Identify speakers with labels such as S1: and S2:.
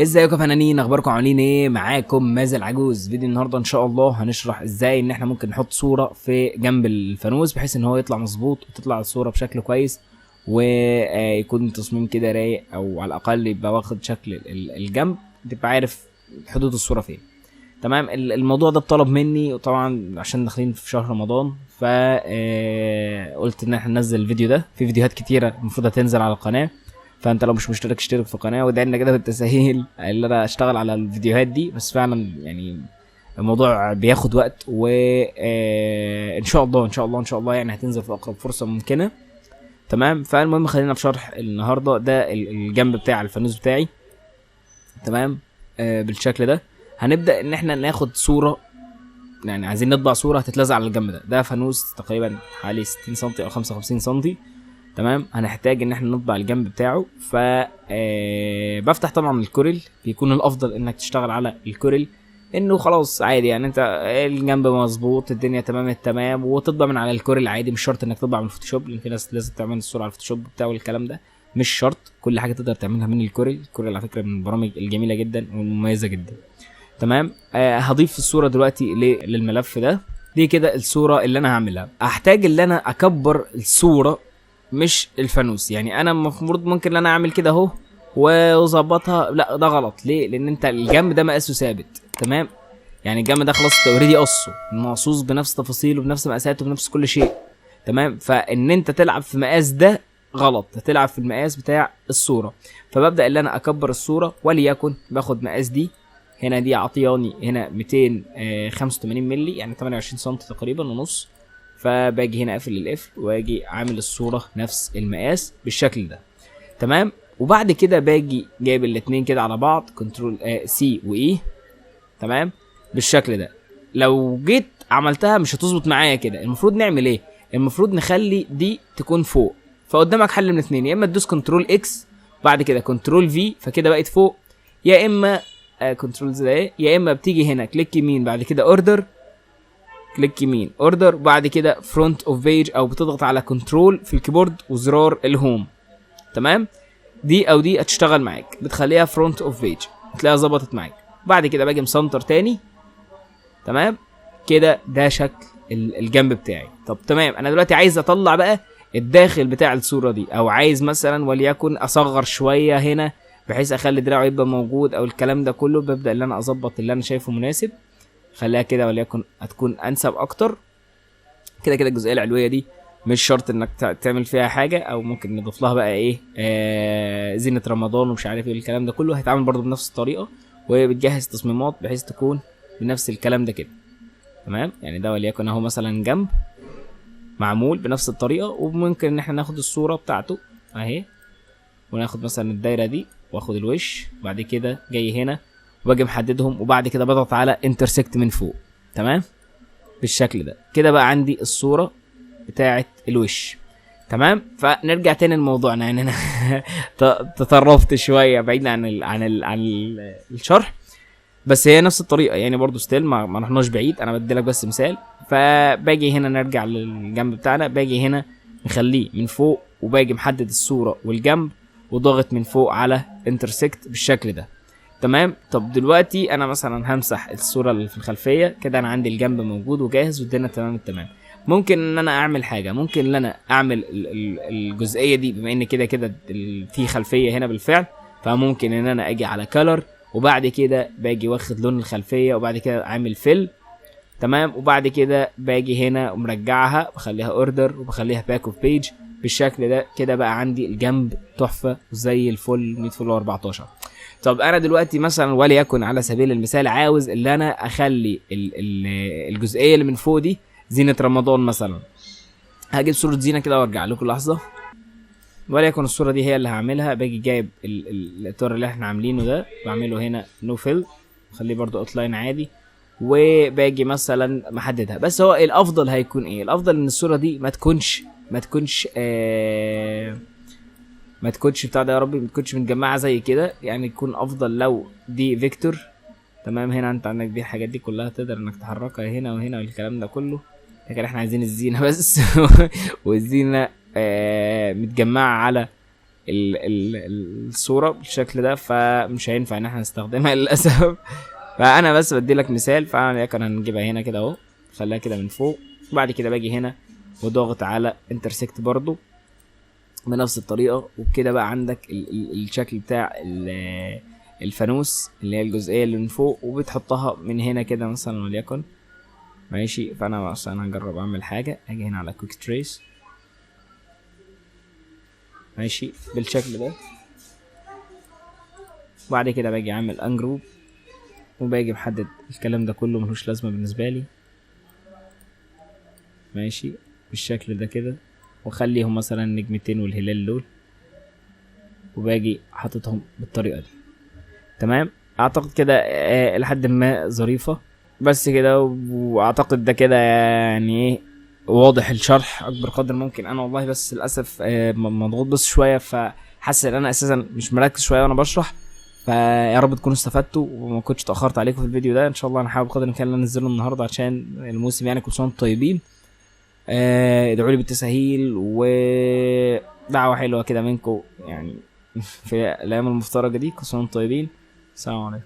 S1: ازيكم يا فنانين، اخباركم عاملين ايه؟ معاكم مازن عجوز. فيديو النهارده ان شاء الله هنشرح ازاي ان احنا ممكن نحط صوره في جنب الفانوس بحيث ان هو يطلع مظبوط وتطلع الصوره بشكل كويس ويكون تصميم كده رايق، او على الاقل يبقى واخد شكل الجنب، تبقى عارف حدود الصوره فين. تمام. الموضوع ده اتطلب مني، وطبعا عشان داخلين في شهر رمضان ف قلت ان احنا ننزل الفيديو ده. في فيديوهات كتيره المفروض هتنزل على القناه، فانت لو مش مشترك اشترك في القناه وادعي لنا كده بالتسهيل اللي انا اشتغل على الفيديوهات دي. بس فعلا يعني الموضوع بياخد وقت، و ان شاء الله يعني هتنزل في اقرب فرصه ممكنه. تمام. فالمهم خلينا في شرح النهارده. ده الجنب بتاع الفانوس بتاعي. تمام. بالشكل ده هنبدا ان احنا ناخد صوره، يعني عايزين نطبع صوره هتتلزق على الجنب ده. ده فانوس تقريبا حوالي 60 سم او 55 سم. تمام. هنحتاج ان احنا نطبع الجنب بتاعه. ف بفتح طبعا الكوريل. بيكون الافضل انك تشتغل على الكوريل، انه خلاص عادي يعني انت الجنب مظبوط الدنيا تمام التمام، وتطبع من على الكوريل عادي. مش شرط انك تطبع من الفوتوشوب، لان في ناس لازم تعمل الصوره على الفوتوشوب بتاع والكلام ده. مش شرط، كل حاجه تقدر تعملها من الكوريل. الكوريل على فكره من البرامج الجميله جدا والمميزه جدا. تمام. هضيف الصوره دلوقتي للملف ده. دي كده الصوره اللي انا هعملها. هحتاج ان انا اكبر الصوره مش الفانوس. يعني انا المفروض ممكن ان انا اعمل كده اهو واظبطها، لا ده غلط. ليه؟ لان انت الجنب ده مقاسه ثابت. تمام. يعني الجنب ده خلاص انت اوريدي قصه مقصوص بنفس تفاصيله بنفس مقاساته بنفس كل شيء. تمام. فان انت تلعب في مقاس ده غلط، هتلعب في المقاس بتاع الصوره. فببدا ان انا اكبر الصوره، وليكن باخد مقاس دي هنا. دي عطياني هنا 285 مللي، يعني 28 سم تقريبا ونص. فباجي هنا اقفل القفل واجي عامل الصوره نفس المقاس بالشكل ده. تمام. وبعد كده باجي جايب الاتنين كده على بعض، كنترول سي واي. تمام. بالشكل ده. لو جيت عملتها مش هتظبط معايا كده. المفروض نعمل ايه؟ المفروض نخلي دي تكون فوق. فقدامك حل من اتنين، يا اما تدوس كنترول اكس بعد كده كنترول في فكده بقت فوق، يا اما كنترول زي، يا اما بتيجي هنا كليك يمين بعد كده اوردر، كليك يمين اوردر بعد كده فرونت اوف بيج، او بتضغط على كنترول في الكيبورد وزرار الهوم. تمام. دي او دي هتشتغل معاك، بتخليها فرونت اوف بيج هتلاقيها ظبطت معاك. بعد كده باجي مسنتر تاني. تمام كده. ده شكل الجنب بتاعي. طب تمام. انا دلوقتي عايز اطلع بقى الداخل بتاع الصوره دي، او عايز مثلا وليكن اصغر شويه هنا بحيث اخلي دراعه يبقى موجود او الكلام ده كله. ببدا ان انا اظبط اللي انا شايفه مناسب، خليها كده وليكن هتكون انسب اكتر. كده كده الجزئيه العلويه دي مش شرط انك تعمل فيها حاجه، او ممكن نضيف لها بقى ايه زينه رمضان ومش عارف ايه الكلام ده كله. هيتعامل برضو بنفس الطريقه، وهي بتجهز تصميمات بحيث تكون بنفس الكلام ده كده. تمام. يعني ده وليكن اهو مثلا جنب معمول بنفس الطريقه، وممكن ان احنا ناخد الصوره بتاعته اهي، وناخد مثلا الدايره دي واخد الوش. بعد كده جاي هنا وباجي محددهم، وبعد كده بضغط على انترسكت من فوق. تمام. بالشكل ده كده بقى عندي الصوره بتاعه الوش. تمام. فنرجع تاني لموضوعنا. يعني انا تطرفت شويه بعيد عن الشرح، بس هي نفس الطريقه يعني برضو ستيل ما رحناش بعيد. انا بديلك بس مثال. فباجي هنا نرجع للجنب بتاعنا، باجي هنا نخليه من فوق، وباجي محدد الصوره والجنب وضغط من فوق على انترسكت بالشكل ده. تمام. طب دلوقتي انا مثلا همسح الصوره اللي في الخلفيه كده. انا عندي الجنب موجود وجاهز والدنيا تمام التمام. ممكن ان انا اعمل حاجه، ممكن ان انا اعمل الجزئيه دي بما ان كده كده في خلفيه هنا بالفعل. فممكن ان انا اجي على كلر، وبعد كده باجي واخد لون الخلفيه، وبعد كده عامل فيل. تمام. وبعد كده باجي هنا ومرجعها بخليها اوردر وبخليها باك اوف بيج بالشكل ده. كده بقى عندي الجنب تحفه وزي الفل 100 فل 14. طب انا دلوقتي مثلا وليكن على سبيل المثال عاوز ان انا اخلي الجزئيه اللي من فوق دي زينه رمضان مثلا. هجيب صوره زينه كده وارجع لكم لحظه، وليكن الصوره دي هي اللي هعملها. باجي جايب الاطار اللي احنا عاملينه ده، بعمله هنا نو فيل، خليه برضو اوتلاين عادي، وباجي مثلا محددها. بس هو الافضل هيكون ايه؟ الافضل ان الصوره دي ما تكونش بتاع ده، يا ربي ما تكونش متجمعه زي كده. يعني يكون افضل لو دي فيكتور. تمام. هنا انت عندك دي الحاجات دي كلها تقدر انك تحركها هنا وهنا والكلام ده كله، لكن احنا عايزين الزينه بس والزينه متجمعه على الصورة بالشكل ده، فمش هينفع ان احنا نستخدمها للأسف. فانا بس بدي لك مثال. فانا لكن هنجيبها هنا كده اهو، خليها كده من فوق. وبعد كده باجي هنا وضغط على انترسكت برضو بنفس الطريقة. وبكده بقى عندك الشكل بتاع الفانوس اللي هي الجزئية اللي من فوق، وبتحطها من هنا كده مثلا وليكن. ماشي. فانا مثلا هجرب اعمل حاجة، اجي هنا على كويك تريس ماشي بالشكل ده. وبعد كده باجي اعمل انجروب، وباجي محدد الكلام ده كله ملوش لازمة بالنسبة لي. ماشي بالشكل ده كده، وخليهم مثلا نجمتين والهلال دول، وباجي حاططهم بالطريقة دي. تمام. اعتقد كده لحد ما ظريفة بس كده. واعتقد ده كده يعني ايه واضح الشرح اكبر قدر ممكن. انا والله بس للاسف مضغوط بس شويه، فحاسس ان انا اساسا مش مركز شويه وانا بشرح. فيا رب تكونوا استفدتوا وما كنتش اتاخرت عليكم في الفيديو ده. ان شاء الله انا حابب قدر الامكان ان انا انزله النهارده عشان الموسم يعني كل سنه وانتم طيبين. ادعوا لي بالتسهيل ودعوه حلوه كده منكم يعني في الايام المفترجه دي. كل سنه وانتم طيبين. السلام عليكم.